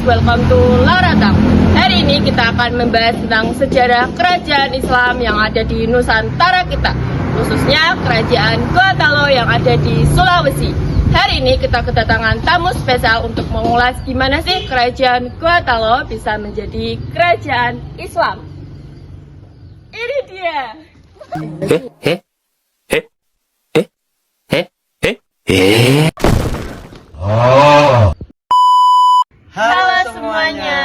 welcome to Laratang. Hari ini kita akan membahas tentang sejarah kerajaan Islam yang ada di Nusantara kita, khususnya kerajaan Gua Talo yang ada di Sulawesi. Hari ini kita kedatangan tamu spesial untuk mengulas gimana sih kerajaan Gua Talo bisa menjadi kerajaan Islam. Ini dia. Halo semuanya.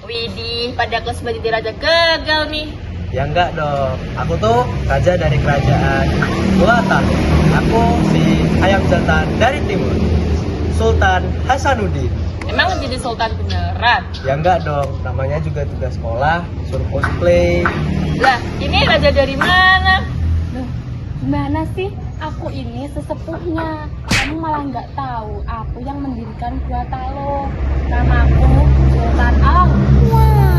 Widih, pada kelas menjadi raja gagal nih. Ya enggak dong, aku tuh raja dari kerajaan Gua Talo. Aku si ayam jantan dari timur, Sultan Hasanuddin. Emang jadi sultan beneran? Ya enggak dong, namanya juga tugas sekolah, suruh cosplay. Lah, ini raja dari mana? Loh, gimana sih? Aku ini sesepuhnya. Kamu malah nggak tahu aku yang mendirikan Gua Talo. Namaku Sultan Alam.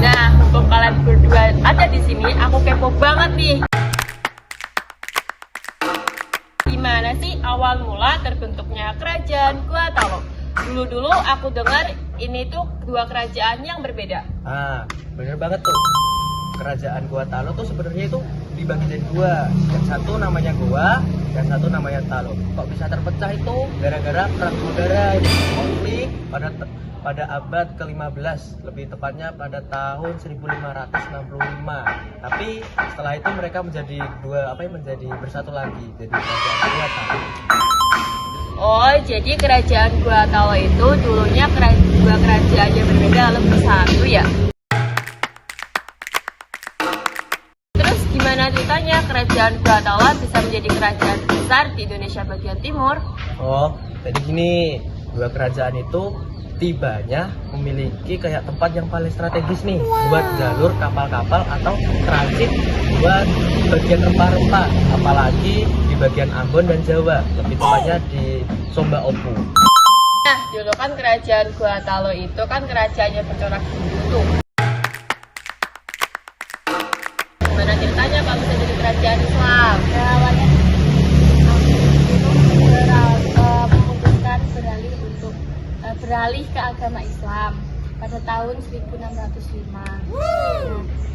Nah, mumpung kalian berdua ada di sini, aku kepo banget nih. Gimana sih awal mula terbentuknya kerajaan Gua Talo? Dulu aku dengar ini tuh dua kerajaan yang berbeda. Ah, bener banget tuh. Kerajaan Gua Talo tuh sebenarnya itu dibagi jadi dua. Yang satu namanya Gua, yang satu namanya Talo. Kok bisa terpecah itu? Gara-gara perang saudara konflik pada abad ke-15, lebih tepatnya pada tahun 1565. Tapi setelah itu mereka menjadi menjadi bersatu lagi jadi kerajaan Gua Talo. Oh, jadi kerajaan Gua Talo itu dulunya dua kerajaan yang berbeda lalu bersatu ya? Terus gimana ceritanya kerajaan Gua Talo bisa menjadi kerajaan besar di Indonesia bagian timur? Oh, jadi gini, dua kerajaan itu tibanya memiliki kayak tempat yang paling strategis nih buat jalur kapal-kapal atau transit buat bagian rempah-rempah, apalagi di bagian Ambon dan Jawa, lebih tepatnya di Somba Opu. Nah, dulu kan kerajaan Gua Talo itu kan kerajaannya bercorak Hindu. Gimana ceritanya Pak bisa jadi kerajaan Islam? Awalnya aku memutuskan beralih ke agama Islam pada tahun 1605. Nah,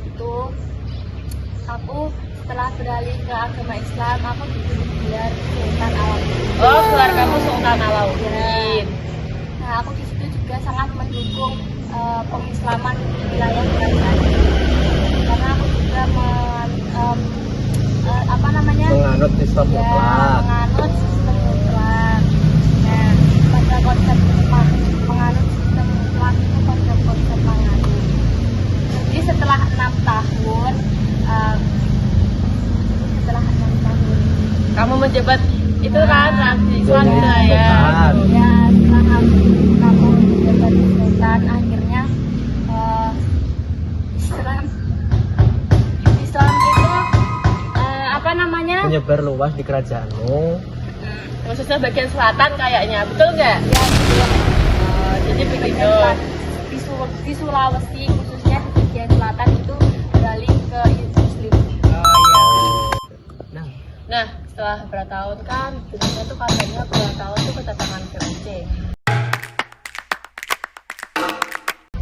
itu aku setelah beralih ke agama Islam, aku diberi gelar Sultan Alauddin. Oh, gelar kamu Sultan Alauddin. Nah, aku di situ juga sangat mendukung pengislaman di wilayah kerajaan ini. Karena aku juga Menganut Islam ya, mutlak. menganut sistem mutlak. Nah, pada konsep menganut sistem mutlak itu konsep menganut. Jadi setelah 6 tahun, Kamu menjabat itu kan Raja Islam Jadi, lah ya. Sultan. ya setelah kamu menjabat sultan, akhirnya Islam itu apa namanya? Menyebar luas di kerajaanmu. Khususnya bagian selatan kayaknya, betul nggak? Ya, Jadi begitu. di Sulawesi khususnya di bagian selatan itu beralih ke Muslim. Nah, setelah beberapa tahun kan, sebenarnya tuh katanya Gua Talo tuh kedatangan VOC.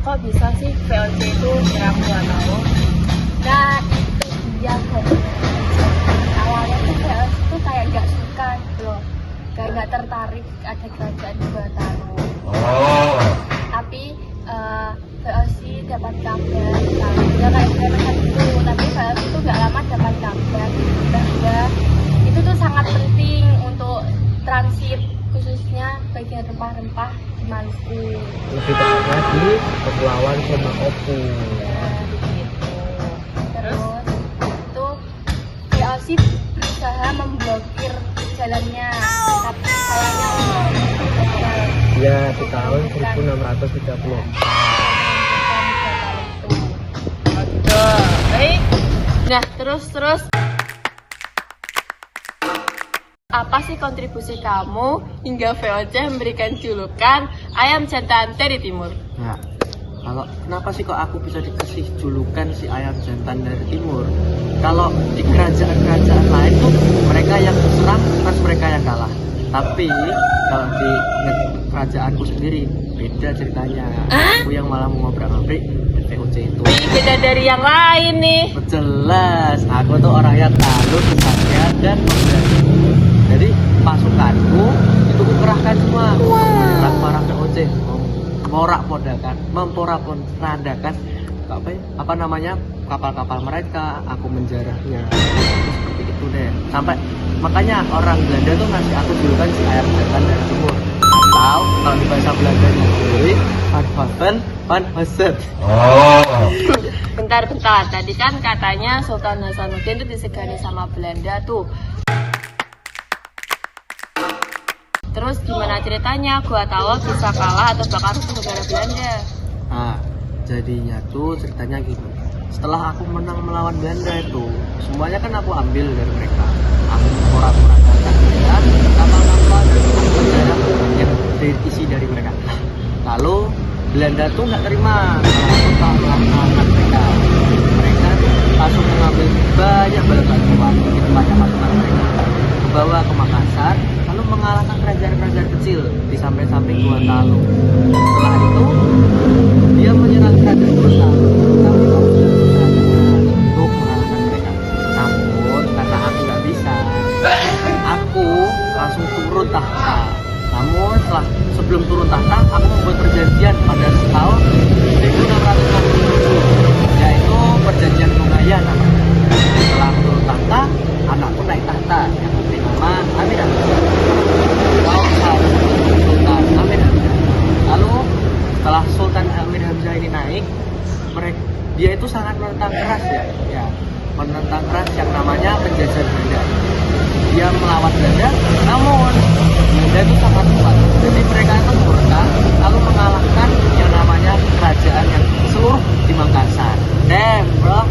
Kok bisa sih VOC itu nyerang Gua Talo? Nah, itu dia kok. Awalnya tuh VOC tuh kayak nggak suka gitu loh, kayak nggak tertarik ada kerajaan Gua Talo. Tapi VOC dapat kabar, ya kayak pesan itu. Tapi VOC itu nggak lama dapat kabar bahwa itu tuh sangat penting untuk transit, khususnya bagian rempah-rempah di Maluku. Lebih tepatnya di Kepulauan Somba Opu. Ya, begitu. Terus itu VOC berusaha memblokir jalannya, tapi sayangnya gagal. Ya, di tahun 1630. Betul. Baik. Nah, terus apa sih kontribusi kamu hingga VOC memberikan julukan ayam jantan dari timur? Nah, kenapa sih kok aku bisa dikasih julukan si ayam jantan dari timur? Kalau di kerajaan-kerajaan lain tuh mereka yang serang, terus mereka yang kalah. Tapi kalau di kerajaanku sendiri beda ceritanya. Aku yang malah mau ngobrak-ngabrik VOC itu. Wih, beda dari yang lain nih. Jelas, aku tuh orangnya tangguh, kesatria dan pemberani. Jadi pasukanku itu kukerahkan semua untuk menyerang para VOC, memporak-porandakan apa namanya kapal-kapal mereka. Aku menjarahnya seperti itu deh. Sampai makanya orang Belanda tuh ngasih aku julukan si ayam jantan dari timur, atau kalau di bahasa Belandanya sendiri Van Haset. Bentar, tadi kan katanya Sultan Hasanuddin itu disegani sama Belanda tuh. Terus gimana ceritanya Gua Talo bisa kalah atau bakal rusuh negara Belanda? Nah, jadinya tuh ceritanya gitu. Setelah aku menang melawan Belanda itu, semuanya kan aku ambil dari mereka. Aku porak-porandakan mereka, kapal-kapal dan penjara yang diisi dari mereka. Lalu Belanda tuh nggak terima aku telah melakukan mereka. Mereka tuh langsung mengambil banyak bantuan di tempatnya pasukan mereka, bawa ke Makassar, lalu mengalahkan kerajaan-kerajaan kecil di samping-samping Gua Talo. Setelah itu dia menyerang kerajaan Gua Talo, tapi aku sudah berusaha untuk mengalahkan mereka. Namun karena aku nggak bisa, aku langsung turun tahta. Namun sebelum turun tahta, aku membuat perjanjian pada tahun 1667, yaitu perjanjian Bungaya namanya. Setelah turun tahta, anakku naik tahta yang memberi nama Amir Hamzah. Sultan Amir Hamzah. Lalu setelah Sultan Amir Hamzah ini naik, dia itu sangat menentang keras ya, menentang keras yang namanya penjajahan Belanda. Dia melawan Belanda, namun Belanda itu sangat kuat. Jadi mereka itu murka, lalu mengalahkan yang namanya kerajaan yang seluruh di Makassar. Damn, bro.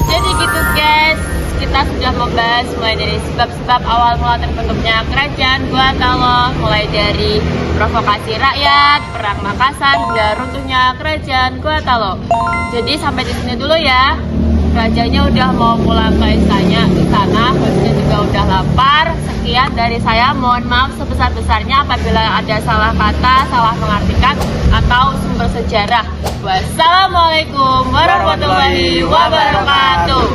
Jadi gitu guys, kita sudah membahas mulai dari sebab-sebab awal mula terbentuknya kerajaan Gua Talo, mulai dari provokasi rakyat, perang Makassar, hingga runtuhnya kerajaan Gua Talo. Jadi sampai di sini dulu ya. Rajanya udah mau pulang ke istana, bosnya juga udah lapar. Sekian dari saya, mohon maaf sebesar-besarnya apabila ada salah kata, salah mengartikan, atau sumber sejarah. Wassalamualaikum warahmatullahi wabarakatuh.